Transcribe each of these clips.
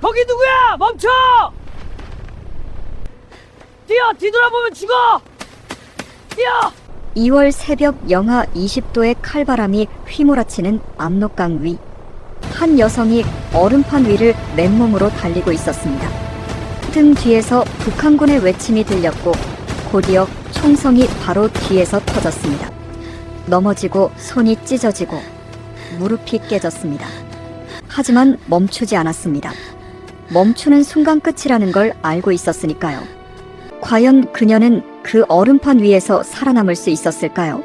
거기 누구야? 멈춰! 뛰어! 뒤돌아보면 죽어! 뛰어! 2월 새벽 영하 20도의 칼바람이 휘몰아치는 압록강 위. 한 여성이 얼음판 위를 맨몸으로 달리고 있었습니다. 등 뒤에서 북한군의 외침이 들렸고 곧이어 총성이 바로 뒤에서 터졌습니다. 넘어지고 손이 찢어지고 무릎이 깨졌습니다. 하지만 멈추지 않았습니다. 멈추는 순간 끝이라는 걸 알고 있었으니까요. 과연 그녀는 그 얼음판 위에서 살아남을 수 있었을까요?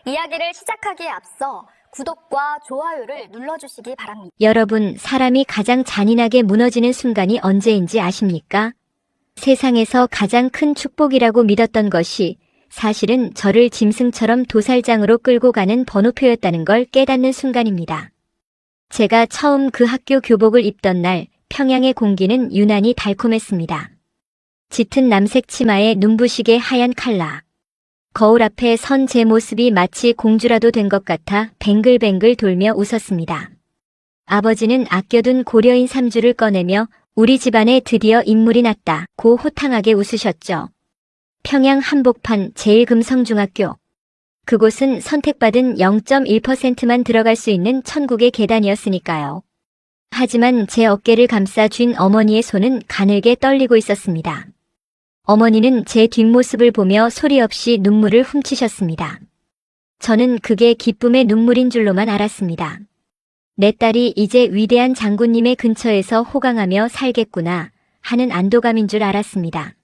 이야기를 시작하기에 앞서 구독과 좋아요를 눌러주시기 바랍니다. 여러분, 사람이 가장 잔인하게 무너지는 순간이 언제인지 아십니까? 세상에서 가장 큰 축복이라고 믿었던 것이 사실은 저를 짐승처럼 도살장으로 끌고 가는 번호표였다는 걸 깨닫는 순간입니다. 제가 처음 그 학교 교복을 입던 날 평양의 공기는 유난히 달콤했습니다. 짙은 남색 치마에 눈부시게 하얀 칼라. 거울 앞에 선 제 모습이 마치 공주라도 된 것 같아 뱅글뱅글 돌며 웃었습니다. 아버지는 아껴둔 고려인 3주를 꺼내며 우리 집안에 드디어 인물이 났다고 호탕하게 웃으셨죠. 평양 한복판 제1금성중학교. 그곳은 선택받은 0.1%만 들어갈 수 있는 천국의 계단이었으니까요. 하지만 제 어깨를 감싸 쥔 어머니의 손은 가늘게 떨리고 있었습니다. 어머니는 제 뒷모습을 보며 소리 없이 눈물을 훔치셨습니다. 저는 그게 기쁨의 눈물인 줄로만 알았습니다. 내 딸이 이제 위대한 장군님의 근처에서 호강하며 살겠구나 하는 안도감인 줄 알았습니다.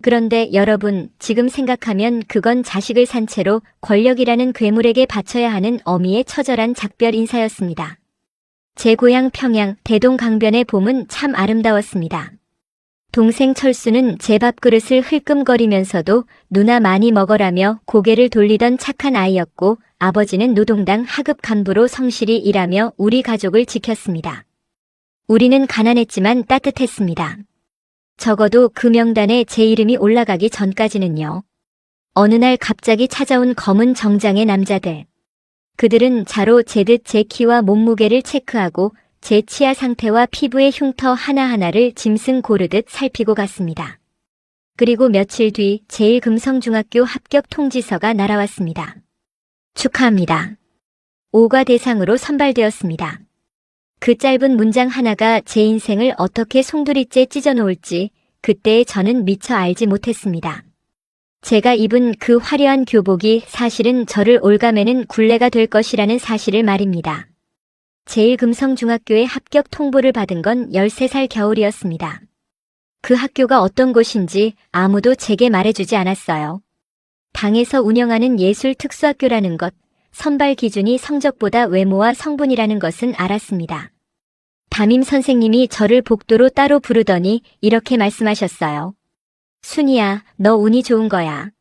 그런데 여러분, 지금 생각하면 그건 자식을 산 채로 권력이라는 괴물에게 바쳐야 하는 어미의 처절한 작별 인사였습니다. 제 고향 평양 대동강변의 봄은 참 아름다웠습니다. 동생 철수는 제 밥그릇을 흘끔거리면서도 누나 많이 먹어라며 고개를 돌리던 착한 아이였고 아버지는 노동당 하급 간부로 성실히 일하며 우리 가족을 지켰습니다. 우리는 가난했지만 따뜻했습니다. 적어도 그 명단에 제 이름이 올라가기 전까지는요. 어느 날 갑자기 찾아온 검은 정장의 남자들. 그들은 자로 재듯 제 키와 몸무게를 체크하고 제 치아 상태와 피부의 흉터 하나하나를 짐승 고르듯 살피고 갔습니다. 그리고 며칠 뒤 제1금성중학교 합격 통지서가 날아왔습니다. 축하합니다. 5과 대상으로 선발되었습니다. 그 짧은 문장 하나가 제 인생을 어떻게 송두리째 찢어놓을지 그때의 저는 미처 알지 못했습니다. 제가 입은 그 화려한 교복이 사실은 저를 올가매는 굴레가 될 것이라는 사실을 말입니다. 제1금성중학교에 합격 통보를 받은 건 13살 겨울이었습니다. 그 학교가 어떤 곳인지 아무도 제게 말해주지 않았어요. 당에서 운영하는 예술 특수학교라는 것, 선발 기준이 성적보다 외모와 성분이라는 것은 알았습니다. 담임 선생님이 저를 복도로 따로 부르더니 이렇게 말씀하셨어요. 순이야, 너 운이 좋은 거야.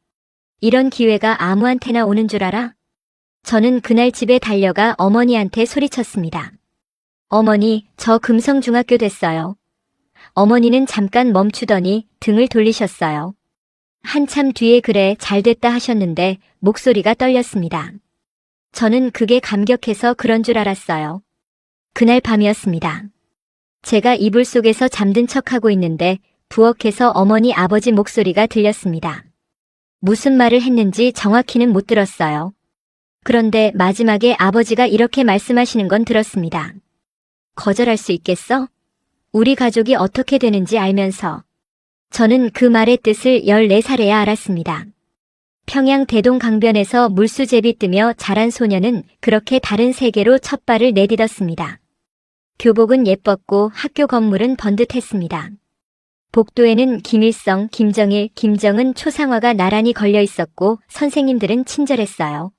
이런 기회가 아무한테나 오는 줄 알아? 저는 그날 집에 달려가 어머니한테 소리쳤습니다. 어머니, 저 금성중학교 됐어요. 어머니는 잠깐 멈추더니 등을 돌리셨어요. 한참 뒤에 그래, 잘됐다 하셨는데 목소리가 떨렸습니다. 저는 그게 감격해서 그런 줄 알았어요. 그날 밤이었습니다. 제가 이불 속에서 잠든 척하고 있는데 부엌에서 어머니 아버지 목소리가 들렸습니다. 무슨 말을 했는지 정확히는 못 들었어요. 그런데 마지막에 아버지가 이렇게 말씀하시는 건 들었습니다. 거절할 수 있겠어? 우리 가족이 어떻게 되는지 알면서. 저는 그 말의 뜻을 14살에야 알았습니다. 평양 대동강변에서 물수제비 뜨며 자란 소녀는 그렇게 다른 세계로 첫 발을 내딛었습니다. 교복은 예뻤고 학교 건물은 번듯했습니다. 복도에는 김일성, 김정일, 김정은 초상화가 나란히 걸려 있었고 선생님들은 친절했어요.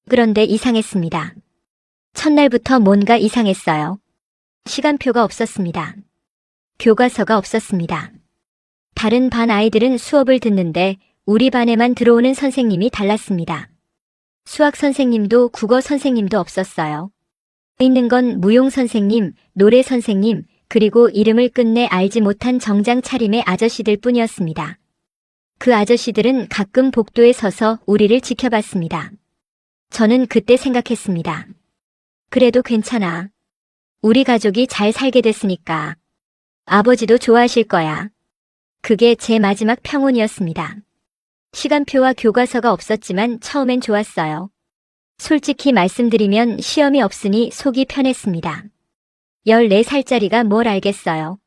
그런데 이상했습니다. 첫날부터 뭔가 이상했어요. 시간표가 없었습니다. 교과서가 없었습니다. 다른 반 아이들은 수업을 듣는데 우리 반에만 들어오는 선생님이 달랐습니다. 수학 선생님도 국어 선생님도 없었어요. 있는 건 무용 선생님, 노래 선생님, 그리고 이름을 끝내 알지 못한 정장 차림의 아저씨들 뿐이었습니다. 그 아저씨들은 가끔 복도에 서서 우리를 지켜봤습니다. 저는 그때 생각했습니다. 그래도 괜찮아. 우리 가족이 잘 살게 됐으니까. 아버지도 좋아하실 거야. 그게 제 마지막 평온이었습니다. 시간표와 교과서가 없었지만 처음엔 좋았어요. 솔직히 말씀드리면 시험이 없으니 속이 편했습니다. 14살짜리가 뭘 알겠어요.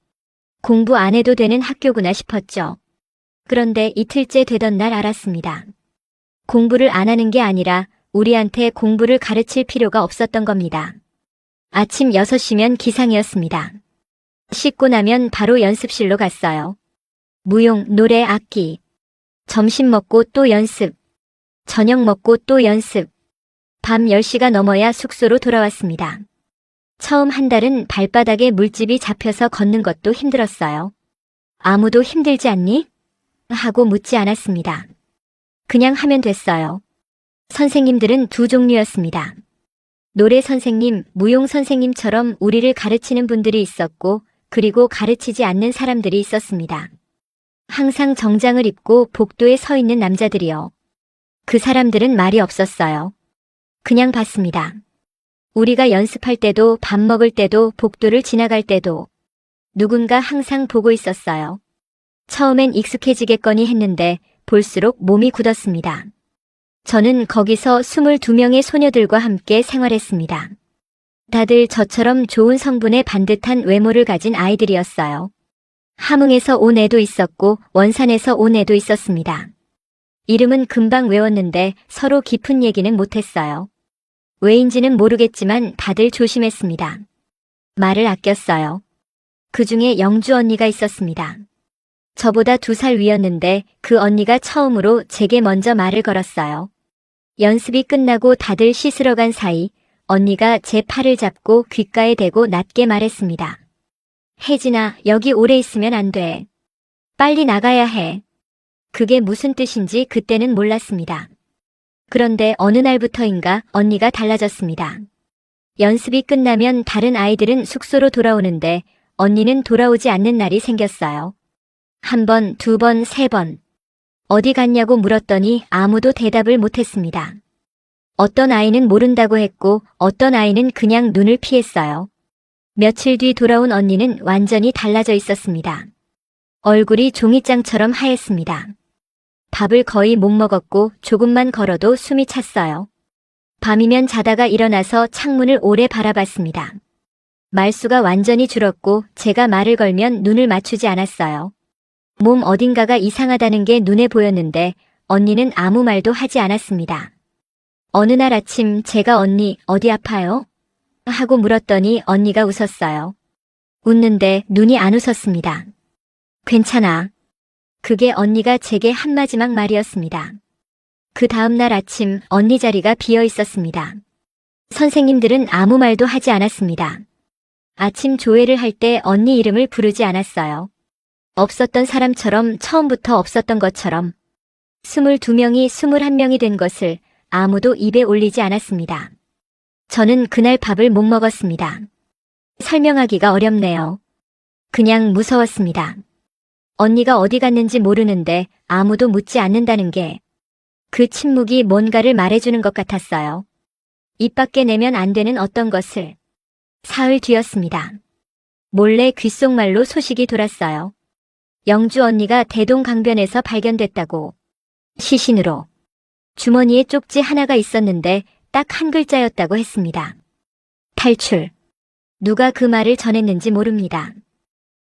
공부 안 해도 되는 학교구나 싶었죠. 그런데 이틀째 되던 날 알았습니다. 공부를 안 하는 게 아니라 우리한테 공부를 가르칠 필요가 없었던 겁니다. 아침 6시면 기상이었습니다. 씻고 나면 바로 연습실로 갔어요. 무용, 노래, 악기. 점심 먹고 또 연습. 저녁 먹고 또 연습. 밤 10시가 넘어야 숙소로 돌아왔습니다. 처음 한 달은 발바닥에 물집이 잡혀서 걷는 것도 힘들었어요. 아무도 힘들지 않니? 하고 묻지 않았습니다. 그냥 하면 됐어요. 선생님들은 두 종류였습니다. 노래 선생님, 무용 선생님처럼 우리를 가르치는 분들이 있었고, 그리고 가르치지 않는 사람들이 있었습니다. 항상 정장을 입고 복도에 서 있는 남자들이요. 그 사람들은 말이 없었어요. 그냥 봤습니다. 우리가 연습할 때도 밥 먹을 때도 복도를 지나갈 때도 누군가 항상 보고 있었어요. 처음엔 익숙해지겠거니 했는데 볼수록 몸이 굳었습니다. 저는 거기서 22명의 소녀들과 함께 생활했습니다. 다들 저처럼 좋은 성분의 반듯한 외모를 가진 아이들이었어요. 함흥에서 온 애도 있었고 원산에서 온 애도 있었습니다. 이름은 금방 외웠는데 서로 깊은 얘기는 못했어요. 왜인지는 모르겠지만 다들 조심했습니다. 말을 아꼈어요. 그 중에 영주 언니가 있었습니다. 저보다 2살 위였는데 그 언니가 처음으로 제게 먼저 말을 걸었어요. 연습이 끝나고 다들 씻으러 간 사이 언니가 제 팔을 잡고 귓가에 대고 낮게 말했습니다. 혜진아, 여기 오래 있으면 안 돼. 빨리 나가야 해. 그게 무슨 뜻인지 그때는 몰랐습니다. 그런데 어느 날부터인가 언니가 달라졌습니다. 연습이 끝나면 다른 아이들은 숙소로 돌아오는데 언니는 돌아오지 않는 날이 생겼어요. 1번, 2번, 3번. 어디 갔냐고 물었더니 아무도 대답을 못했습니다. 어떤 아이는 모른다고 했고 어떤 아이는 그냥 눈을 피했어요. 며칠 뒤 돌아온 언니는 완전히 달라져 있었습니다. 얼굴이 종이장처럼 하였습니다. 밥을 거의 못 먹었고 조금만 걸어도 숨이 찼어요. 밤이면 자다가 일어나서 창문을 오래 바라봤습니다. 말수가 완전히 줄었고 제가 말을 걸면 눈을 맞추지 않았어요. 몸 어딘가가 이상하다는 게 눈에 보였는데 언니는 아무 말도 하지 않았습니다. 어느 날 아침 제가 언니 어디 아파요? 하고 물었더니 언니가 웃었어요. 웃는데 눈이 안 웃었습니다. 괜찮아. 그게 언니가 제게 한 마지막 말이었습니다. 그 다음 날 아침 언니 자리가 비어 있었습니다. 선생님들은 아무 말도 하지 않았습니다. 아침 조회를 할 때 언니 이름을 부르지 않았어요. 없었던 사람처럼 처음부터 없었던 것처럼 22명이 21명이 된 것을 아무도 입에 올리지 않았습니다. 저는 그날 밥을 못 먹었습니다. 설명하기가 어렵네요. 그냥 무서웠습니다. 언니가 어디 갔는지 모르는데 아무도 묻지 않는다는 게 그 침묵이 뭔가를 말해주는 것 같았어요. 입 밖에 내면 안 되는 어떤 것을. 사흘 뒤였습니다. 몰래 귓속말로 소식이 돌았어요. 영주 언니가 대동강변에서 발견됐다고. 시신으로. 주머니에 쪽지 하나가 있었는데 딱 한 글자였다고 했습니다. 탈출. 누가 그 말을 전했는지 모릅니다.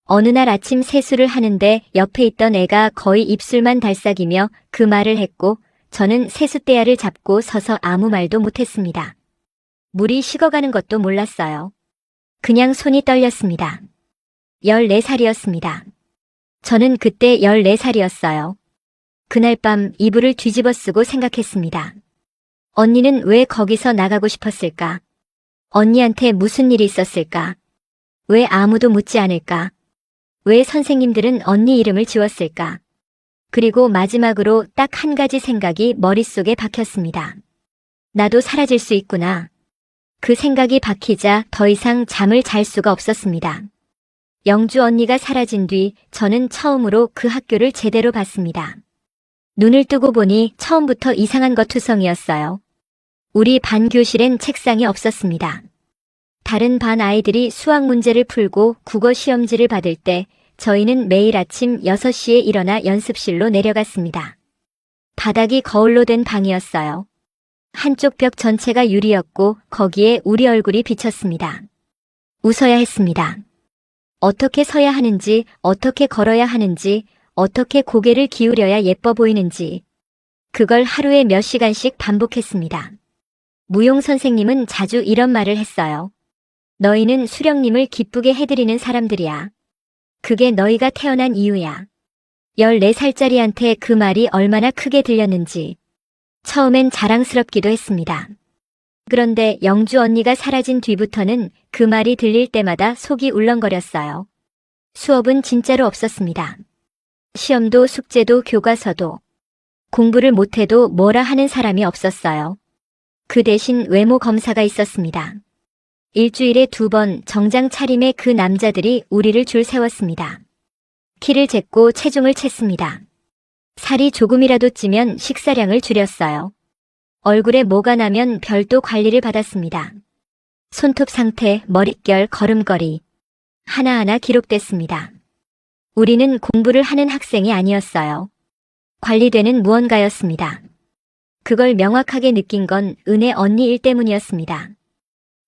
어느 날 아침 세수를 하는데 옆에 있던 애가 거의 입술만 달싹이며 그 말을 했고 저는 세숫대야를 잡고 서서 아무 말도 못했습니다. 물이 식어가는 것도 몰랐어요. 그냥 손이 떨렸습니다. 14살이었습니다. 저는 그때 14살이었어요. 그날 밤 이불을 뒤집어 쓰고 생각했습니다. 언니는 왜 거기서 나가고 싶었을까? 언니한테 무슨 일이 있었을까? 왜 아무도 묻지 않을까? 왜 선생님들은 언니 이름을 지웠을까? 그리고 마지막으로 딱 한 가지 생각이 머릿속에 박혔습니다. 나도 사라질 수 있구나. 그 생각이 박히자 더 이상 잠을 잘 수가 없었습니다. 영주 언니가 사라진 뒤 저는 처음으로 그 학교를 제대로 봤습니다. 눈을 뜨고 보니 처음부터 이상한 것 투성이었어요. 우리 반 교실엔 책상이 없었습니다. 다른 반 아이들이 수학 문제를 풀고 국어 시험지를 받을 때 저희는 매일 아침 6시에 일어나 연습실로 내려갔습니다. 바닥이 거울로 된 방이었어요. 한쪽 벽 전체가 유리였고 거기에 우리 얼굴이 비쳤습니다. 웃어야 했습니다. 어떻게 서야 하는지, 어떻게 걸어야 하는지, 어떻게 고개를 기울여야 예뻐 보이는지. 그걸 하루에 몇 시간씩 반복했습니다. 무용 선생님은 자주 이런 말을 했어요. 너희는 수령님을 기쁘게 해드리는 사람들이야. 그게 너희가 태어난 이유야. 14살짜리한테 그 말이 얼마나 크게 들렸는지. 처음엔 자랑스럽기도 했습니다. 그런데 영주 언니가 사라진 뒤부터는 그 말이 들릴 때마다 속이 울렁거렸어요. 수업은 진짜로 없었습니다. 시험도 숙제도 교과서도. 공부를 못해도 뭐라 하는 사람이 없었어요. 그 대신 외모 검사가 있었습니다. 일주일에 2번 정장 차림의 그 남자들이 우리를 줄 세웠습니다. 키를 쟀고 체중을 쟀습니다. 살이 조금이라도 찌면 식사량을 줄였어요. 얼굴에 뭐가 나면 별도 관리를 받았습니다. 손톱 상태, 머릿결, 걸음걸이 하나하나 기록됐습니다. 우리는 공부를 하는 학생이 아니었어요. 관리되는 무언가였습니다. 그걸 명확하게 느낀 건 은혜 언니 일 때문이었습니다.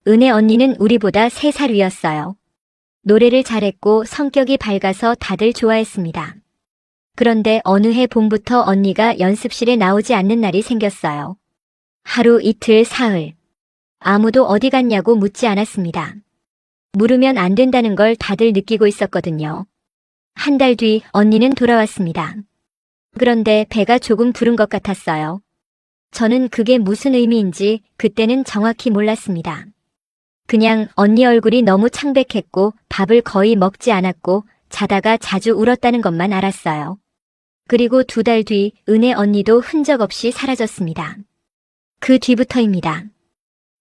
은혜 언니는 우리보다 3살 위였어요. 노래를 잘했고 성격이 밝아서 다들 좋아했습니다. 그런데 어느 해 봄부터 언니가 연습실에 나오지 않는 날이 생겼어요. 하루, 이틀, 사흘. 아무도 어디 갔냐고 묻지 않았습니다. 물으면 안 된다는 걸 다들 느끼고 있었거든요. 한 달 뒤 언니는 돌아왔습니다. 그런데 배가 조금 부른 것 같았어요. 저는 그게 무슨 의미인지 그때는 정확히 몰랐습니다. 그냥 언니 얼굴이 너무 창백했고 밥을 거의 먹지 않았고 자다가 자주 울었다는 것만 알았어요. 그리고 2달 뒤 은혜 언니도 흔적 없이 사라졌습니다. 그 뒤부터입니다.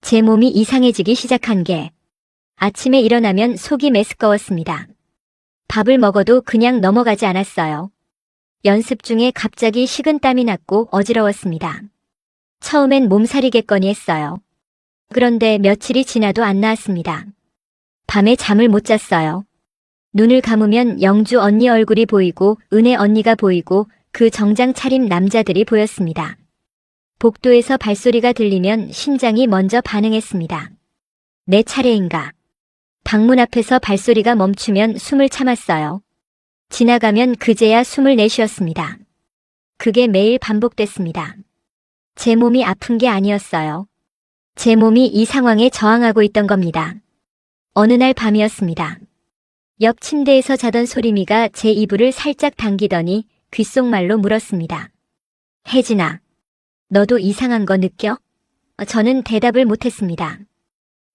제 몸이 이상해지기 시작한 게 아침에 일어나면 속이 메스꺼웠습니다. 밥을 먹어도 그냥 넘어가지 않았어요. 연습 중에 갑자기 식은땀이 났고 어지러웠습니다. 처음엔 몸살이겠거니 했어요. 그런데 며칠이 지나도 안 나았습니다. 밤에 잠을 못 잤어요. 눈을 감으면 영주 언니 얼굴이 보이고 은혜 언니가 보이고 그 정장 차림 남자들이 보였습니다. 복도에서 발소리가 들리면 심장이 먼저 반응했습니다. 내 차례인가. 방문 앞에서 발소리가 멈추면 숨을 참았어요. 지나가면 그제야 숨을 내쉬었습니다. 그게 매일 반복됐습니다. 제 몸이 아픈 게 아니었어요. 제 몸이 이 상황에 저항하고 있던 겁니다. 어느 날 밤이었습니다. 옆 침대에서 자던 소림이가 제 이불을 살짝 당기더니 귓속말로 물었습니다. 혜진아, 너도 이상한 거 느껴? 저는 대답을 못했습니다.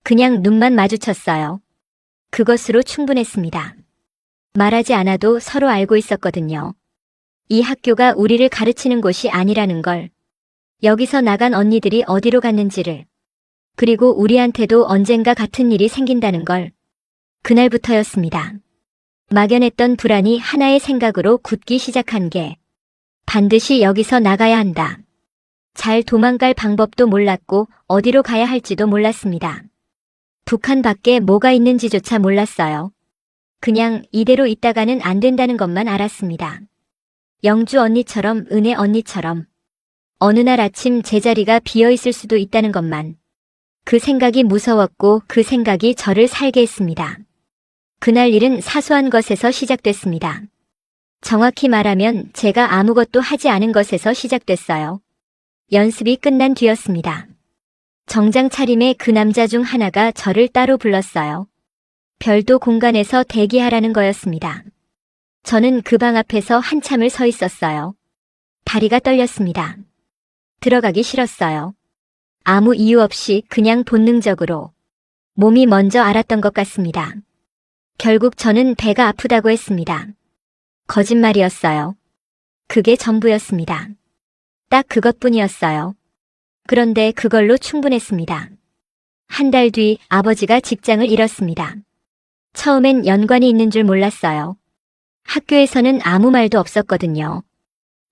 그냥 눈만 마주쳤어요. 그것으로 충분했습니다. 말하지 않아도 서로 알고 있었거든요. 이 학교가 우리를 가르치는 곳이 아니라는 걸. 여기서 나간 언니들이 어디로 갔는지를. 그리고 우리한테도 언젠가 같은 일이 생긴다는 걸. 그날부터였습니다. 막연했던 불안이 하나의 생각으로 굳기 시작한 게 반드시 여기서 나가야 한다. 잘 도망갈 방법도 몰랐고 어디로 가야 할지도 몰랐습니다. 북한 밖에 뭐가 있는지조차 몰랐어요. 그냥 이대로 있다가는 안 된다는 것만 알았습니다. 영주 언니처럼 은혜 언니처럼 어느 날 아침 제자리가 비어있을 수도 있다는 것만. 그 생각이 무서웠고 그 생각이 저를 살게 했습니다. 그날 일은 사소한 것에서 시작됐습니다. 정확히 말하면 제가 아무것도 하지 않은 것에서 시작됐어요. 연습이 끝난 뒤였습니다. 정장 차림의 그 남자 중 하나가 저를 따로 불렀어요. 별도 공간에서 대기하라는 거였습니다. 저는 그 방 앞에서 한참을 서 있었어요. 다리가 떨렸습니다. 들어가기 싫었어요. 아무 이유 없이 그냥 본능적으로. 몸이 먼저 알았던 것 같습니다. 결국 저는 배가 아프다고 했습니다. 거짓말이었어요. 그게 전부였습니다. 딱 그것뿐이었어요. 그런데 그걸로 충분했습니다. 한 달 뒤 아버지가 직장을 잃었습니다. 처음엔 연관이 있는 줄 몰랐어요. 학교에서는 아무 말도 없었거든요.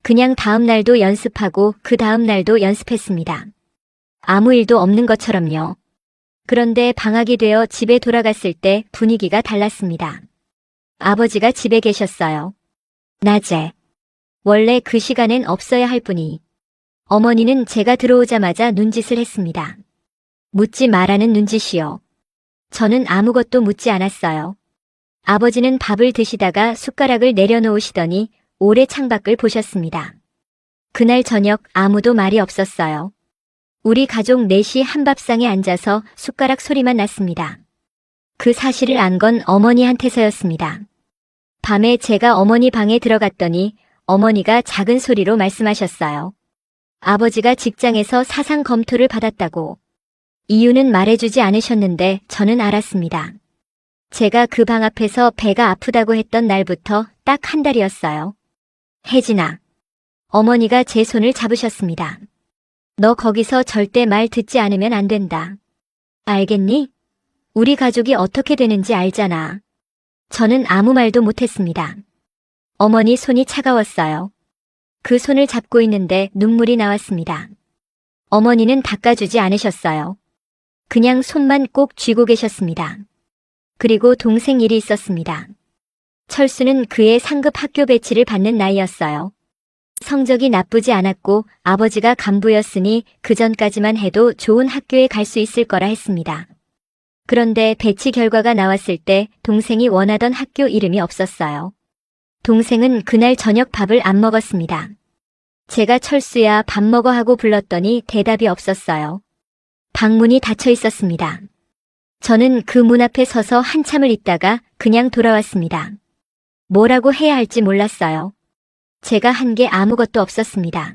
그냥 다음 날도 연습하고 그 다음 날도 연습했습니다. 아무 일도 없는 것처럼요. 그런데 방학이 되어 집에 돌아갔을 때 분위기가 달랐습니다. 아버지가 집에 계셨어요. 낮에. 원래 그 시간엔 없어야 할 분이. 어머니는 제가 들어오자마자 눈짓을 했습니다. 묻지 말라는 눈짓이요. 저는 아무것도 묻지 않았어요. 아버지는 밥을 드시다가 숟가락을 내려놓으시더니 오래 창밖을 보셨습니다. 그날 저녁 아무도 말이 없었어요. 우리 가족 넷이 한밥상에 앉아서 숟가락 소리만 났습니다. 그 사실을 안 건 어머니한테서였습니다. 밤에 제가 어머니 방에 들어갔더니 어머니가 작은 소리로 말씀하셨어요. 아버지가 직장에서 사상 검토를 받았다고. 이유는 말해주지 않으셨는데 저는 알았습니다. 제가 그 방 앞에서 배가 아프다고 했던 날부터 딱 한 달이었어요. 혜진아. 어머니가 제 손을 잡으셨습니다. 너 거기서 절대 말 듣지 않으면 안 된다. 알겠니? 우리 가족이 어떻게 되는지 알잖아. 저는 아무 말도 못했습니다. 어머니 손이 차가웠어요. 그 손을 잡고 있는데 눈물이 나왔습니다. 어머니는 닦아주지 않으셨어요. 그냥 손만 꼭 쥐고 계셨습니다. 그리고 동생 일이 있었습니다. 철수는 그의 상급 학교 배치를 받는 나이였어요. 성적이 나쁘지 않았고 아버지가 간부였으니 그전까지만 해도 좋은 학교에 갈 수 있을 거라 했습니다. 그런데 배치 결과가 나왔을 때 동생이 원하던 학교 이름이 없었어요. 동생은 그날 저녁 밥을 안 먹었습니다. 제가 철수야 밥 먹어 하고 불렀더니 대답이 없었어요. 방문이 닫혀 있었습니다. 저는 그 문 앞에 서서 한참을 있다가 그냥 돌아왔습니다. 뭐라고 해야 할지 몰랐어요. 제가 한 게 아무것도 없었습니다.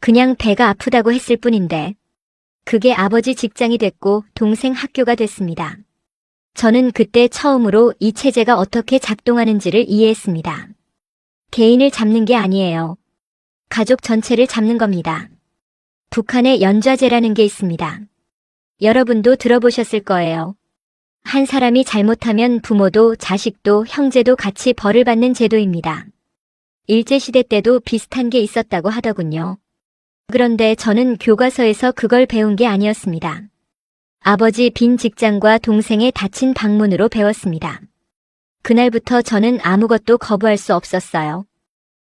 그냥 배가 아프다고 했을 뿐인데 그게 아버지 직장이 됐고 동생 학교가 됐습니다. 저는 그때 처음으로 이 체제가 어떻게 작동하는지를 이해했습니다. 개인을 잡는 게 아니에요. 가족 전체를 잡는 겁니다. 북한에 연좌제라는 게 있습니다. 여러분도 들어보셨을 거예요. 한 사람이 잘못하면 부모도 자식도 형제도 같이 벌을 받는 제도입니다. 일제시대 때도 비슷한 게 있었다고 하더군요. 그런데 저는 교과서에서 그걸 배운 게 아니었습니다. 아버지 빈 직장과 동생의 닫힌 방문으로 배웠습니다. 그날부터 저는 아무것도 거부할 수 없었어요.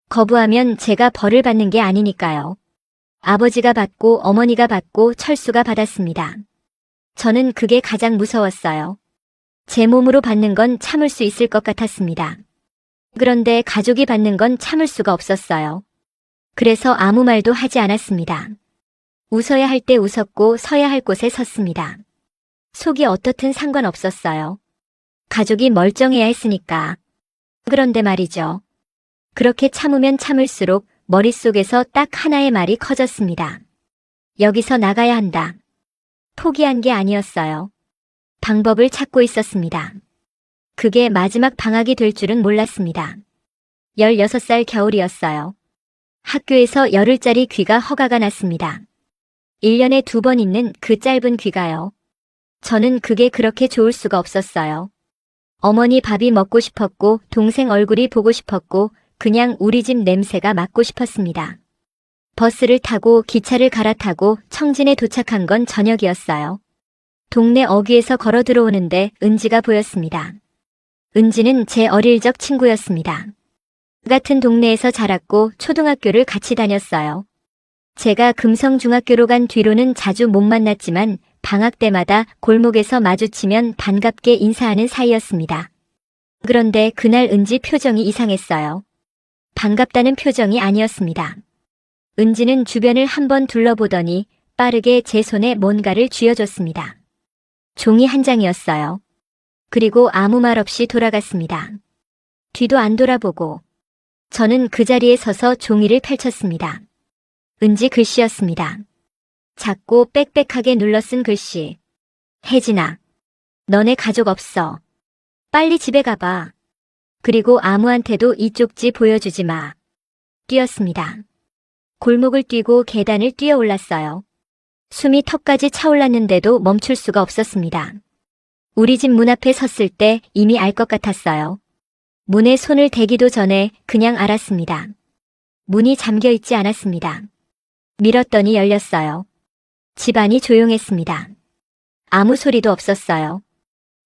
거부하면 제가 벌을 받는 게 아니니까요. 아버지가 받고 어머니가 받고 철수가 받았습니다. 저는 그게 가장 무서웠어요. 제 몸으로 받는 건 참을 수 있을 것 같았습니다. 그런데 가족이 받는 건 참을 수가 없었어요. 그래서 아무 말도 하지 않았습니다. 웃어야 할 때 웃었고 서야 할 곳에 섰습니다. 속이 어떻든 상관없었어요. 가족이 멀쩡해야 했으니까. 그런데 말이죠. 그렇게 참으면 참을수록 머릿속에서 딱 하나의 말이 커졌습니다. 여기서 나가야 한다. 포기한 게 아니었어요. 방법을 찾고 있었습니다. 그게 마지막 방학이 될 줄은 몰랐습니다. 16살 겨울이었어요. 학교에서 열흘짜리 귀가 허가가 났습니다. 1년에 2번 있는 그 짧은 귀가요. 저는 그게 그렇게 좋을 수가 없었어요. 어머니 밥이 먹고 싶었고 동생 얼굴이 보고 싶었고 그냥 우리 집 냄새가 맡고 싶었습니다. 버스를 타고 기차를 갈아타고 청진에 도착한 건 저녁이었어요. 동네 어귀에서 걸어 들어오는데 은지가 보였습니다. 은지는 제 어릴 적 친구였습니다. 같은 동네에서 자랐고 초등학교를 같이 다녔어요. 제가 금성중학교로 간 뒤로는 자주 못 만났지만 방학 때마다 골목에서 마주치면 반갑게 인사하는 사이였습니다. 그런데 그날 은지 표정이 이상했어요. 반갑다는 표정이 아니었습니다. 은지는 주변을 한번 둘러보더니 빠르게 제 손에 뭔가를 쥐어줬습니다. 종이 한 장이었어요. 그리고 아무 말 없이 돌아갔습니다. 뒤도 안 돌아보고 저는 그 자리에 서서 종이를 펼쳤습니다. 은지 글씨였습니다. 작고 빽빽하게 눌러 쓴 글씨. 혜진아, 너네 가족 없어. 빨리 집에 가봐. 그리고 아무한테도 이 쪽지 보여주지 마. 뛰었습니다. 골목을 뛰고 계단을 뛰어 올랐어요. 숨이 턱까지 차올랐는데도 멈출 수가 없었습니다. 우리 집 문 앞에 섰을 때 이미 알 것 같았어요. 문에 손을 대기도 전에 그냥 알았습니다. 문이 잠겨 있지 않았습니다. 밀었더니 열렸어요. 집안이 조용했습니다. 아무 소리도 없었어요.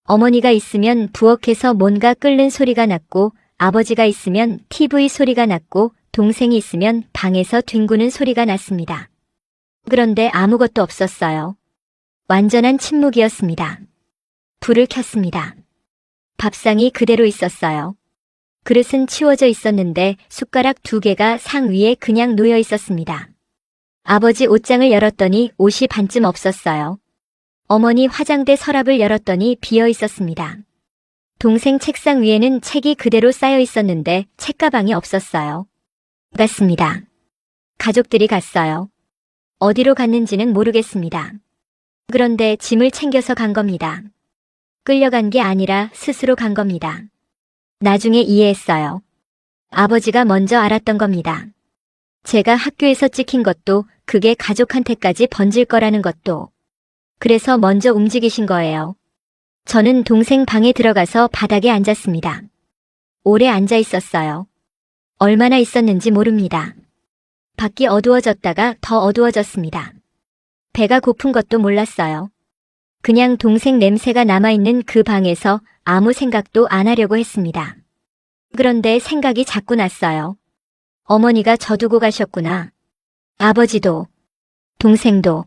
어머니가 있으면 부엌에서 뭔가 끓는 소리가 났고, 아버지가 있으면 TV 소리가 났고, 동생이 있으면 방에서 뒹구는 소리가 났습니다. 그런데 아무것도 없었어요. 완전한 침묵이었습니다. 불을 켰습니다. 밥상이 그대로 있었어요. 그릇은 치워져 있었는데 숟가락 2개가 상 위에 그냥 놓여 있었습니다. 아버지 옷장을 열었더니 옷이 반쯤 없었어요. 어머니 화장대 서랍을 열었더니 비어 있었습니다. 동생 책상 위에는 책이 그대로 쌓여 있었는데 책가방이 없었어요. 갔습니다. 가족들이 갔어요. 어디로 갔는지는 모르겠습니다. 그런데 짐을 챙겨서 간 겁니다. 끌려간 게 아니라 스스로 간 겁니다. 나중에 이해했어요. 아버지가 먼저 알았던 겁니다. 제가 학교에서 찍힌 것도 그게 가족한테까지 번질 거라는 것도. 그래서 먼저 움직이신 거예요. 저는 동생 방에 들어가서 바닥에 앉았습니다. 오래 앉아 있었어요. 얼마나 있었는지 모릅니다. 밖이 어두워졌다가 더 어두워졌습니다. 배가 고픈 것도 몰랐어요. 그냥 동생 냄새가 남아있는 그 방에서 아무 생각도 안 하려고 했습니다. 그런데 생각이 자꾸 났어요. 어머니가 저 두고 가셨구나. 아버지도, 동생도.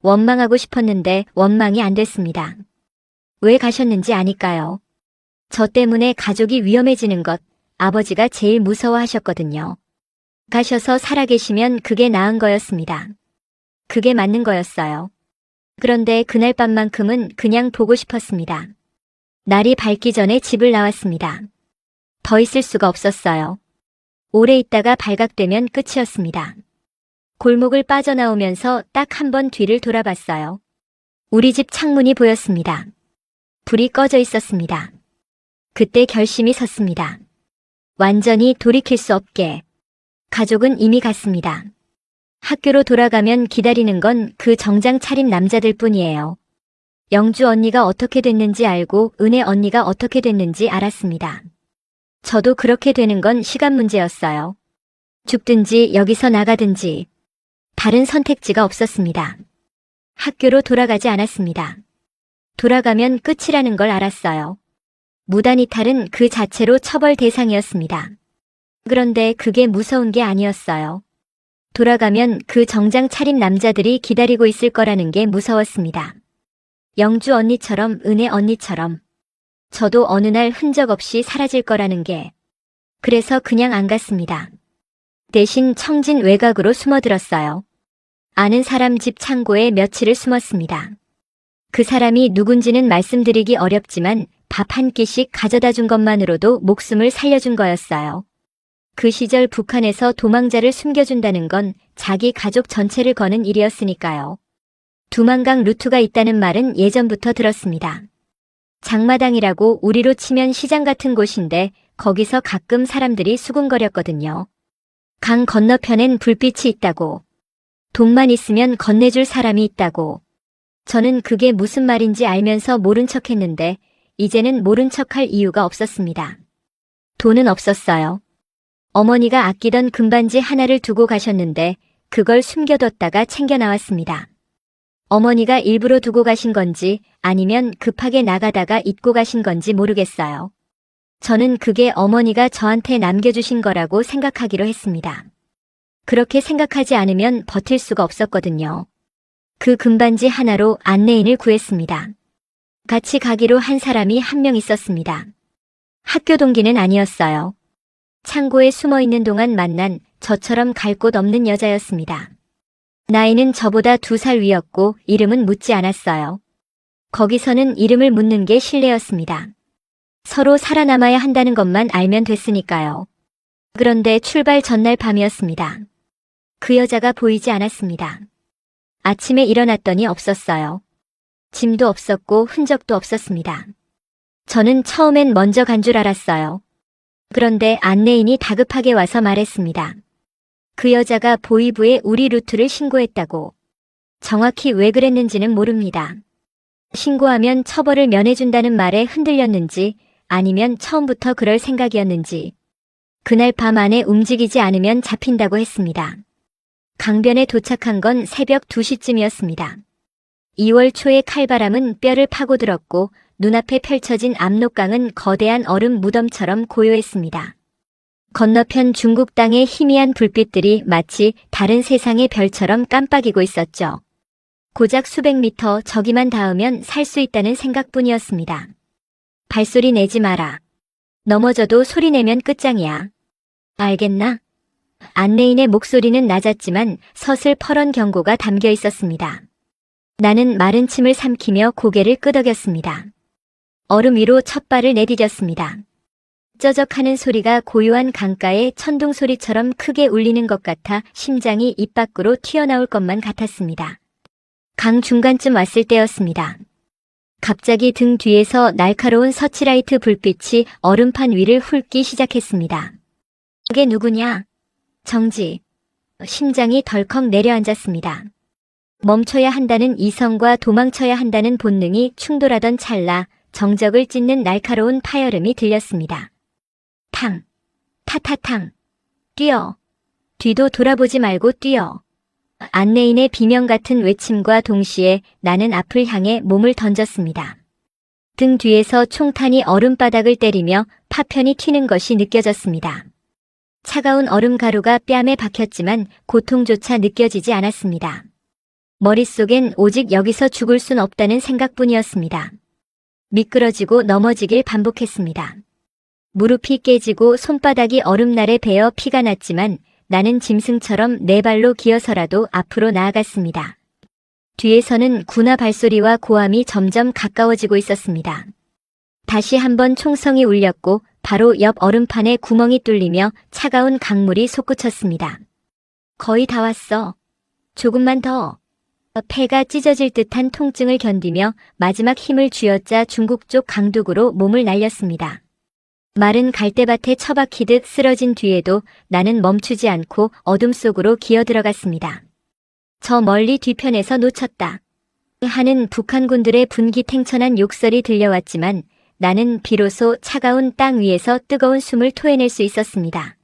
원망하고 싶었는데 원망이 안 됐습니다. 왜 가셨는지 아니까요. 저 때문에 가족이 위험해지는 것, 아버지가 제일 무서워하셨거든요. 가셔서 살아계시면 그게 나은 거였습니다. 그게 맞는 거였어요. 그런데 그날 밤만큼은 그냥 보고 싶었습니다. 날이 밝기 전에 집을 나왔습니다. 더 있을 수가 없었어요. 오래 있다가 발각되면 끝이었습니다. 골목을 빠져나오면서 딱 한 번 뒤를 돌아봤어요. 우리 집 창문이 보였습니다. 불이 꺼져 있었습니다. 그때 결심이 섰습니다. 완전히 돌이킬 수 없게. 가족은 이미 갔습니다. 학교로 돌아가면 기다리는 건 그 정장 차린 남자들 뿐이에요. 영주 언니가 어떻게 됐는지 알고 은혜 언니가 어떻게 됐는지 알았습니다. 저도 그렇게 되는 건 시간 문제였어요. 죽든지 여기서 나가든지. 다른 선택지가 없었습니다. 학교로 돌아가지 않았습니다. 돌아가면 끝이라는 걸 알았어요. 무단 이탈은 그 자체로 처벌 대상이었습니다. 그런데 그게 무서운 게 아니었어요. 돌아가면 그 정장 차린 남자들이 기다리고 있을 거라는 게 무서웠습니다. 영주 언니처럼 은혜 언니처럼 저도 어느 날 흔적 없이 사라질 거라는 게. 그래서 그냥 안 갔습니다. 대신 청진 외곽으로 숨어들었어요. 아는 사람 집 창고에 며칠을 숨었습니다. 그 사람이 누군지는 말씀드리기 어렵지만 밥 한 끼씩 가져다 준 것만으로도 목숨을 살려준 거였어요. 그 시절 북한에서 도망자를 숨겨준다는 건 자기 가족 전체를 거는 일이었으니까요. 두만강 루트가 있다는 말은 예전부터 들었습니다. 장마당이라고 우리로 치면 시장 같은 곳인데 거기서 가끔 사람들이 수군거렸거든요. 강 건너편엔 불빛이 있다고. 돈만 있으면 건네줄 사람이 있다고. 저는 그게 무슨 말인지 알면서 모른 척했는데 이제는 모른 척할 이유가 없었습니다. 돈은 없었어요. 어머니가 아끼던 금반지 하나를 두고 가셨는데 그걸 숨겨뒀다가 챙겨 나왔습니다. 어머니가 일부러 두고 가신 건지 아니면 급하게 나가다가 잊고 가신 건지 모르겠어요. 저는 그게 어머니가 저한테 남겨주신 거라고 생각하기로 했습니다. 그렇게 생각하지 않으면 버틸 수가 없었거든요. 그 금반지 하나로 안내인을 구했습니다. 같이 가기로 한 사람이 한 명 있었습니다. 학교 동기는 아니었어요. 창고에 숨어 있는 동안 만난 저처럼 갈 곳 없는 여자였습니다. 나이는 저보다 2살 위였고 이름은 묻지 않았어요. 거기서는 이름을 묻는 게 실례였습니다. 서로 살아남아야 한다는 것만 알면 됐으니까요. 그런데 출발 전날 밤이었습니다. 그 여자가 보이지 않았습니다. 아침에 일어났더니 없었어요. 짐도 없었고 흔적도 없었습니다. 저는 처음엔 먼저 간 줄 알았어요. 그런데 안내인이 다급하게 와서 말했습니다. 그 여자가 보이부에 우리 루트를 신고했다고. 정확히 왜 그랬는지는 모릅니다. 신고하면 처벌을 면해준다는 말에 흔들렸는지 아니면 처음부터 그럴 생각이었는지. 그날 밤 안에 움직이지 않으면 잡힌다고 했습니다. 강변에 도착한 건 새벽 2시쯤이었습니다. 2월 초의 칼바람은 뼈를 파고들었고 눈앞에 펼쳐진 압록강은 거대한 얼음 무덤처럼 고요했습니다. 건너편 중국 땅의 희미한 불빛들이 마치 다른 세상의 별처럼 깜빡이고 있었죠. 고작 수백 미터 저기만 닿으면 살 수 있다는 생각뿐이었습니다. 발소리 내지 마라. 넘어져도 소리 내면 끝장이야. 알겠나? 안내인의 목소리는 낮았지만 서슬퍼런 경고가 담겨 있었습니다. 나는 마른 침을 삼키며 고개를 끄덕였습니다. 얼음 위로 첫 발을 내디뎠습니다. 쩌적하는 소리가 고요한 강가의 천둥 소리처럼 크게 울리는 것 같아 심장이 입 밖으로 튀어나올 것만 같았습니다. 강 중간쯤 왔을 때였습니다. 갑자기 등 뒤에서 날카로운 서치라이트 불빛이 얼음판 위를 훑기 시작했습니다. 그게 누구냐? 정지. 심장이 덜컥 내려앉았습니다. 멈춰야 한다는 이성과 도망쳐야 한다는 본능이 충돌하던 찰나 정적을 찢는 날카로운 파열음이 들렸습니다. 탕, 타타탕, 뛰어. 뒤도 돌아보지 말고 뛰어. 안내인의 비명 같은 외침과 동시에 나는 앞을 향해 몸을 던졌습니다. 등 뒤에서 총탄이 얼음바닥을 때리며 파편이 튀는 것이 느껴졌습니다. 차가운 얼음 가루가 뺨에 박혔지만 고통조차 느껴지지 않았습니다. 머릿속엔 오직 여기서 죽을 순 없다는 생각뿐이었습니다. 미끄러지고 넘어지길 반복했습니다. 무릎이 깨지고 손바닥이 얼음날에 베어 피가 났지만 나는 짐승처럼 네 발로 기어서라도 앞으로 나아갔습니다. 뒤에서는 군화 발소리와 고함이 점점 가까워지고 있었습니다. 다시 한번 총성이 울렸고 바로 옆 얼음판에 구멍이 뚫리며 차가운 강물이 솟구쳤습니다. 거의 다 왔어. 조금만 더. 폐가 찢어질 듯한 통증을 견디며 마지막 힘을 쥐어짜 중국 쪽 강둑으로 몸을 날렸습니다. 마른 갈대밭에 처박히듯 쓰러진 뒤에도 나는 멈추지 않고 어둠 속으로 기어들어갔습니다. 저 멀리 뒤편에서 놓쳤다. 하는 북한군들의 분기탱천한 욕설이 들려왔지만 나는 비로소 차가운 땅 위에서 뜨거운 숨을 토해낼 수 있었습니다.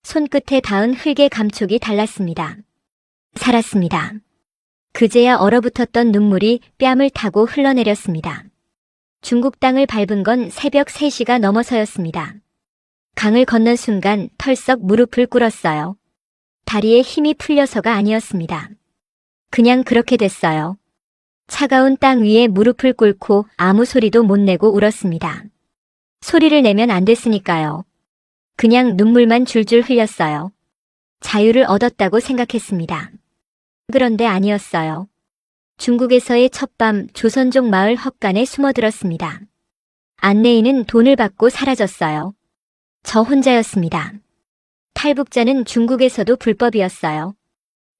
손끝에 닿은 흙의 감촉이 달랐습니다. 살았습니다. 그제야 얼어붙었던 눈물이 뺨을 타고 흘러내렸습니다. 중국 땅을 밟은 건 새벽 3시가 넘어서였습니다. 강을 건넌 순간 털썩 무릎을 꿇었어요. 다리에 힘이 풀려서가 아니었습니다. 그냥 그렇게 됐어요. 차가운 땅 위에 무릎을 꿇고 아무 소리도 못 내고 울었습니다. 소리를 내면 안 됐으니까요. 그냥 눈물만 줄줄 흘렸어요. 자유를 얻었다고 생각했습니다. 그런데 아니었어요. 중국에서의 첫밤 조선족 마을 헛간에 숨어들었습니다. 안내인은 돈을 받고 사라졌어요. 저 혼자였습니다. 탈북자는 중국에서도 불법이었어요.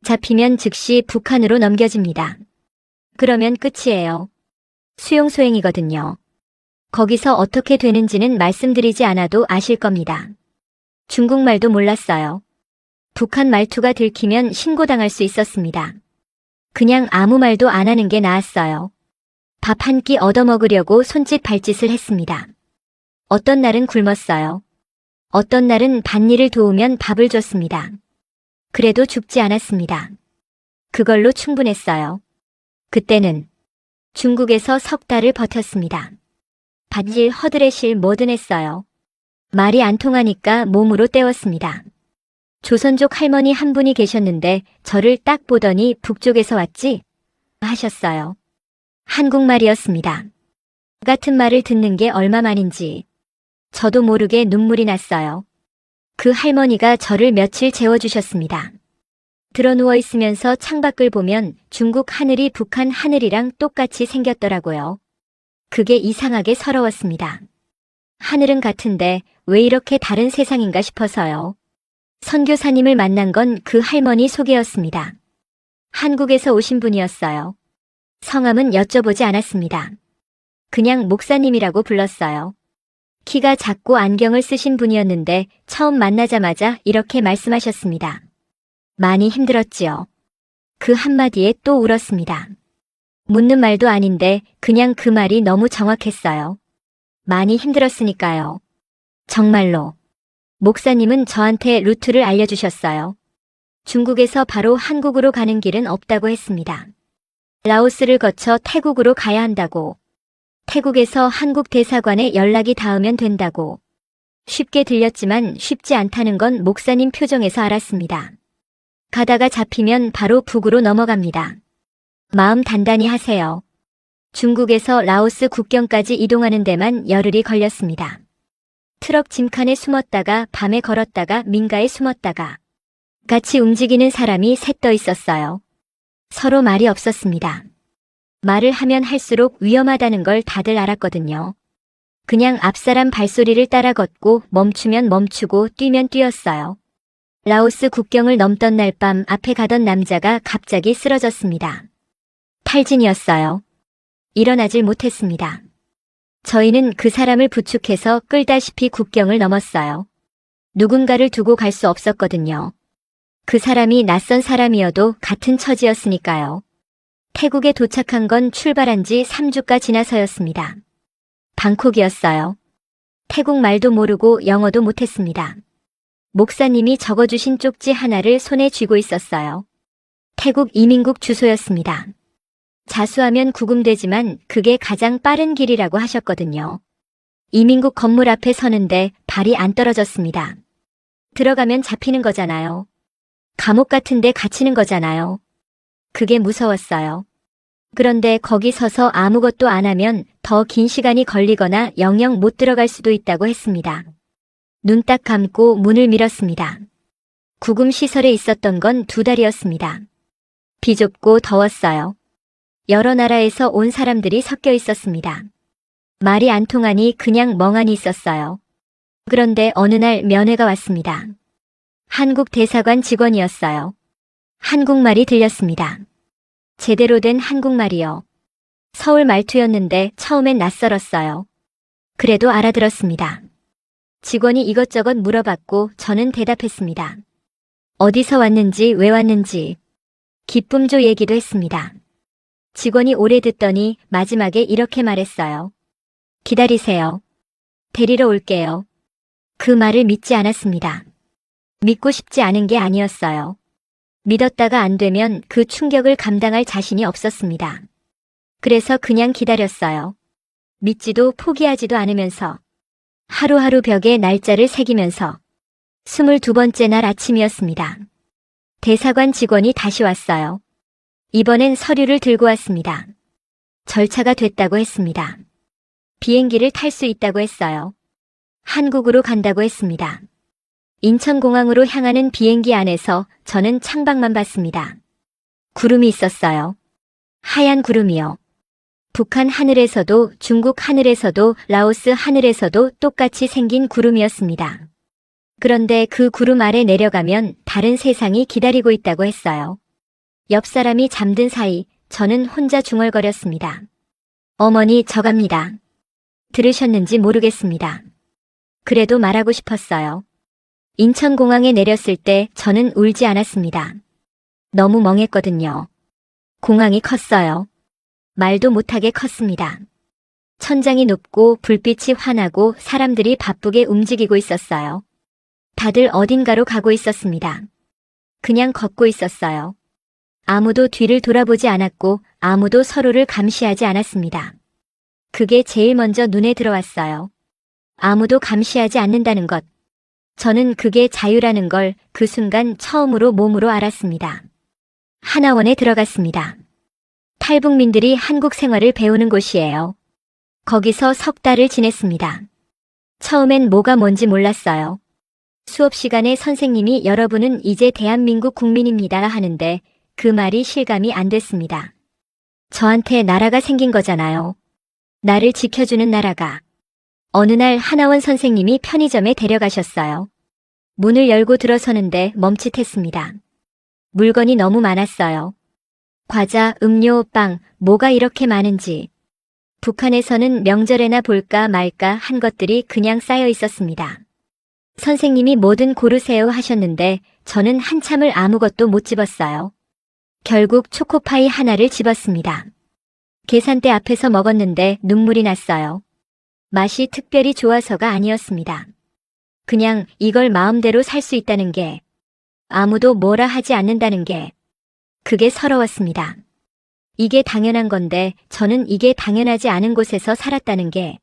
잡히면 즉시 북한으로 넘겨집니다. 그러면 끝이에요. 수용소행이거든요. 거기서 어떻게 되는지는 말씀드리지 않아도 아실 겁니다. 중국말도 몰랐어요. 북한 말투가 들키면 신고당할 수 있었습니다. 그냥 아무 말도 안 하는 게 나았어요. 밥 한 끼 얻어먹으려고 손짓 발짓을 했습니다. 어떤 날은 굶었어요. 어떤 날은 밭일을 도우면 밥을 줬습니다. 그래도 죽지 않았습니다. 그걸로 충분했어요. 그때는 중국에서 석 달을 버텼습니다. 밭일, 허드렛일 뭐든 했어요. 말이 안 통하니까 몸으로 때웠습니다. 조선족 할머니 한 분이 계셨는데 저를 딱 보더니 북쪽에서 왔지? 하셨어요. 한국말이었습니다. 같은 말을 듣는 게 얼마만인지 저도 모르게 눈물이 났어요. 그 할머니가 저를 며칠 재워주셨습니다. 드러누워 있으면서 창밖을 보면 중국 하늘이 북한 하늘이랑 똑같이 생겼더라고요. 그게 이상하게 서러웠습니다. 하늘은 같은데 왜 이렇게 다른 세상인가 싶어서요. 선교사님을 만난 건 그 할머니 소개였습니다. 한국에서 오신 분이었어요. 성함은 여쭤보지 않았습니다. 그냥 목사님이라고 불렀어요. 키가 작고 안경을 쓰신 분이었는데 처음 만나자마자 이렇게 말씀하셨습니다. 많이 힘들었지요. 그 한마디에 또 울었습니다. 묻는 말도 아닌데 그냥 그 말이 너무 정확했어요. 많이 힘들었으니까요. 정말로. 목사님은 저한테 루트를 알려주셨어요. 중국에서 바로 한국으로 가는 길은 없다고 했습니다. 라오스를 거쳐 태국으로 가야 한다고. 태국에서 한국 대사관에 연락이 닿으면 된다고. 쉽게 들렸지만 쉽지 않다는 건 목사님 표정에서 알았습니다. 가다가 잡히면 바로 북으로 넘어갑니다. 마음 단단히 하세요. 중국에서 라오스 국경까지 이동하는 데만 열흘이 걸렸습니다. 트럭 짐칸에 숨었다가 밤에 걸었다가 민가에 숨었다가 같이 움직이는 사람이 셋 더 있었어요. 서로 말이 없었습니다. 말을 하면 할수록 위험하다는 걸 다들 알았거든요. 그냥 앞사람 발소리를 따라 걷고 멈추면 멈추고 뛰면 뛰었어요. 라오스 국경을 넘던 날 밤 앞에 가던 남자가 갑자기 쓰러졌습니다. 탈진이었어요. 일어나질 못했습니다. 저희는 그 사람을 부축해서 끌다시피 국경을 넘었어요. 누군가를 두고 갈 수 없었거든요. 그 사람이 낯선 사람이어도 같은 처지였으니까요. 태국에 도착한 건 출발한 지 3주가 지나서였습니다. 방콕이었어요. 태국 말도 모르고 영어도 못했습니다. 목사님이 적어주신 쪽지 하나를 손에 쥐고 있었어요. 태국 이민국 주소였습니다. 자수하면 구금되지만 그게 가장 빠른 길이라고 하셨거든요. 이민국 건물 앞에 서는데 발이 안 떨어졌습니다. 들어가면 잡히는 거잖아요. 감옥 같은 데 갇히는 거잖아요. 그게 무서웠어요. 그런데 거기 서서 아무것도 안 하면 더 긴 시간이 걸리거나 영영 못 들어갈 수도 있다고 했습니다. 눈 딱 감고 문을 밀었습니다. 구금 시설에 있었던 건 2달이었습니다. 비좁고 더웠어요. 여러 나라에서 온 사람들이 섞여 있었습니다. 말이 안 통하니 그냥 멍하니 있었어요. 그런데 어느 날 면회가 왔습니다. 한국 대사관 직원이었어요. 한국말이 들렸습니다. 제대로 된 한국말이요. 서울 말투였는데 처음엔 낯설었어요. 그래도 알아들었습니다. 직원이 이것저것 물어봤고 저는 대답했습니다. 어디서 왔는지 왜 왔는지 기쁨조 얘기도 했습니다. 직원이 오래 듣더니 마지막에 이렇게 말했어요. 기다리세요. 데리러 올게요. 그 말을 믿지 않았습니다. 믿고 싶지 않은 게 아니었어요. 믿었다가 안 되면 그 충격을 감당할 자신이 없었습니다. 그래서 그냥 기다렸어요. 믿지도 포기하지도 않으면서 하루하루 벽에 날짜를 새기면서 22번째 날 아침이었습니다. 대사관 직원이 다시 왔어요. 이번엔 서류를 들고 왔습니다. 절차가 됐다고 했습니다. 비행기를 탈 수 있다고 했어요. 한국으로 간다고 했습니다. 인천공항으로 향하는 비행기 안에서 저는 창밖만 봤습니다. 구름이 있었어요. 하얀 구름이요. 북한 하늘에서도 중국 하늘에서도 라오스 하늘에서도 똑같이 생긴 구름이었습니다. 그런데 그 구름 아래 내려가면 다른 세상이 기다리고 있다고 했어요. 옆 사람이 잠든 사이 저는 혼자 중얼거렸습니다. 어머니 저 갑니다. 들으셨는지 모르겠습니다. 그래도 말하고 싶었어요. 인천공항에 내렸을 때 저는 울지 않았습니다. 너무 멍했거든요. 공항이 컸어요. 말도 못하게 컸습니다. 천장이 높고 불빛이 환하고 사람들이 바쁘게 움직이고 있었어요. 다들 어딘가로 가고 있었습니다. 그냥 걷고 있었어요. 아무도 뒤를 돌아보지 않았고 아무도 서로를 감시하지 않았습니다. 그게 제일 먼저 눈에 들어왔어요. 아무도 감시하지 않는다는 것. 저는 그게 자유라는 걸 그 순간 처음으로 몸으로 알았습니다. 하나원에 들어갔습니다. 탈북민들이 한국 생활을 배우는 곳이에요. 거기서 석 달을 지냈습니다. 처음엔 뭐가 뭔지 몰랐어요. 수업 시간에 선생님이 여러분은 이제 대한민국 국민입니다 하는데 그 말이 실감이 안 됐습니다. 저한테 나라가 생긴 거잖아요. 나를 지켜주는 나라가. 어느 날 하나원 선생님이 편의점에 데려가셨어요. 문을 열고 들어서는데 멈칫했습니다. 물건이 너무 많았어요. 과자, 음료, 빵, 뭐가 이렇게 많은지. 북한에서는 명절에나 볼까 말까 한 것들이 그냥 쌓여 있었습니다. 선생님이 뭐든 고르세요 하셨는데 저는 한참을 아무것도 못 집었어요. 결국 초코파이 하나를 집었습니다. 계산대 앞에서 먹었는데 눈물이 났어요. 맛이 특별히 좋아서가 아니었습니다. 그냥 이걸 마음대로 살 수 있다는 게, 아무도 뭐라 하지 않는다는 게, 그게 서러웠습니다. 이게 당연한 건데 저는 이게 당연하지 않은 곳에서 살았다는 게.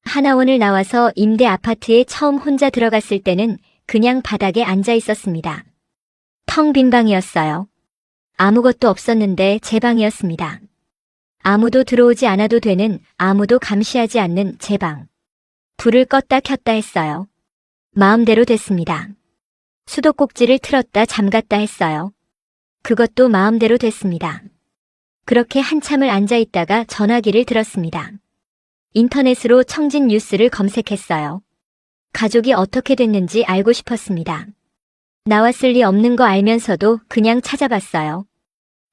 하나원을 나와서 임대 아파트에 처음 혼자 들어갔을 때는 그냥 바닥에 앉아 있었습니다. 텅 빈 방이었어요. 아무것도 없었는데 제 방이었습니다. 아무도 들어오지 않아도 되는, 아무도 감시하지 않는 제 방. 불을 껐다 켰다 했어요. 마음대로 됐습니다. 수도꼭지를 틀었다 잠갔다 했어요. 그것도 마음대로 됐습니다. 그렇게 한참을 앉아 있다가 전화기를 들었습니다. 인터넷으로 청진 뉴스를 검색했어요. 가족이 어떻게 됐는지 알고 싶었습니다. 나왔을 리 없는 거 알면서도 그냥 찾아봤어요.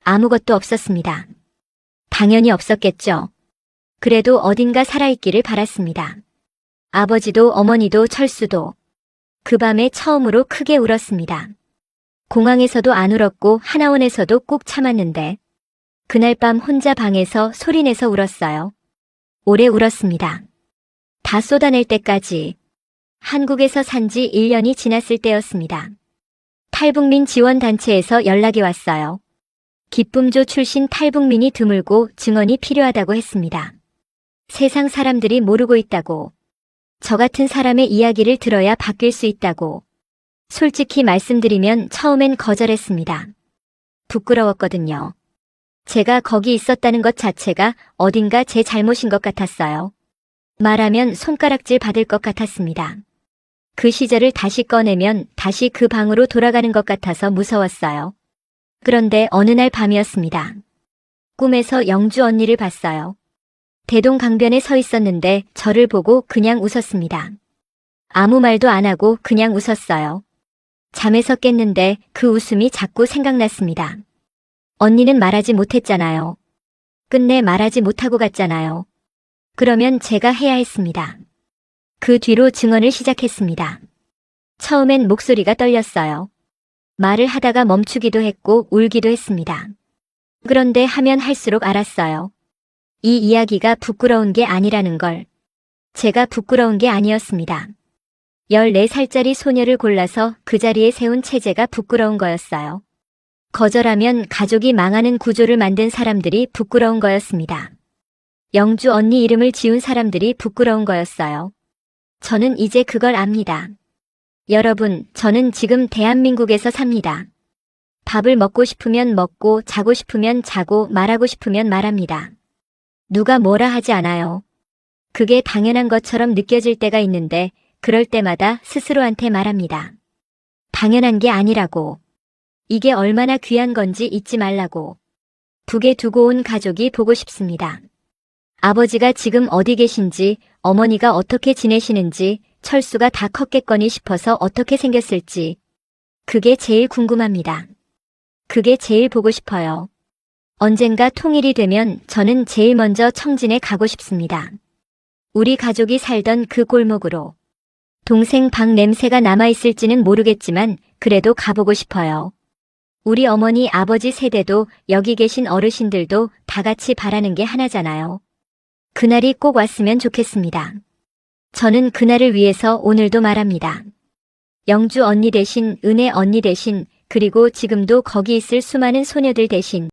아무것도 없었습니다. 당연히 없었겠죠. 그래도 어딘가 살아있기를 바랐습니다. 아버지도 어머니도 철수도 그 밤에 처음으로 크게 울었습니다. 공항에서도 안 울었고 하나원에서도 꾹 참았는데 그날 밤 혼자 방에서 소리내서 울었어요. 오래 울었습니다. 다 쏟아낼 때까지. 한국에서 산 지 1년이 지났을 때였습니다. 탈북민 지원단체에서 연락이 왔어요. 기쁨조 출신 탈북민이 드물고 증언이 필요하다고 했습니다. 세상 사람들이 모르고 있다고. 저 같은 사람의 이야기를 들어야 바뀔 수 있다고. 솔직히 말씀드리면 처음엔 거절했습니다. 부끄러웠거든요. 제가 거기 있었다는 것 자체가 어딘가 제 잘못인 것 같았어요. 말하면 손가락질 받을 것 같았습니다. 그 시절을 다시 꺼내면 다시 그 방으로 돌아가는 것 같아서 무서웠어요. 그런데 어느 날 밤이었습니다. 꿈에서 영주 언니를 봤어요. 대동강변에 서 있었는데 저를 보고 그냥 웃었습니다. 아무 말도 안 하고 그냥 웃었어요. 잠에서 깼는데 그 웃음이 자꾸 생각났습니다. 언니는 말하지 못했잖아요. 끝내 말하지 못하고 갔잖아요. 그러면 제가 해야 했습니다. 그 뒤로 증언을 시작했습니다. 처음엔 목소리가 떨렸어요. 말을 하다가 멈추기도 했고 울기도 했습니다. 그런데 하면 할수록 알았어요. 이 이야기가 부끄러운 게 아니라는 걸. 제가 부끄러운 게 아니었습니다. 14살짜리 소녀를 골라서 그 자리에 세운 체제가 부끄러운 거였어요. 거절하면 가족이 망하는 구조를 만든 사람들이 부끄러운 거였습니다. 영주 언니 이름을 지운 사람들이 부끄러운 거였어요. 저는 이제 그걸 압니다. 여러분, 저는 지금 대한민국에서 삽니다. 밥을 먹고 싶으면 먹고, 자고 싶으면 자고, 말하고 싶으면 말합니다. 누가 뭐라 하지 않아요. 그게 당연한 것처럼 느껴질 때가 있는데, 그럴 때마다 스스로한테 말합니다. 당연한 게 아니라고. 이게 얼마나 귀한 건지 잊지 말라고. 북에 두고 온 가족이 보고 싶습니다. 아버지가 지금 어디 계신지, 어머니가 어떻게 지내시는지, 철수가 다 컸겠거니 싶어서 어떻게 생겼을지. 그게 제일 궁금합니다. 그게 제일 보고 싶어요. 언젠가 통일이 되면 저는 제일 먼저 청진에 가고 싶습니다. 우리 가족이 살던 그 골목으로. 동생 방 냄새가 남아있을지는 모르겠지만 그래도 가보고 싶어요. 우리 어머니 아버지 세대도 여기 계신 어르신들도 다 같이 바라는 게 하나잖아요. 그날이 꼭 왔으면 좋겠습니다. 저는 그날을 위해서 오늘도 말합니다. 영주 언니 대신, 은혜 언니 대신, 그리고 지금도 거기 있을 수많은 소녀들 대신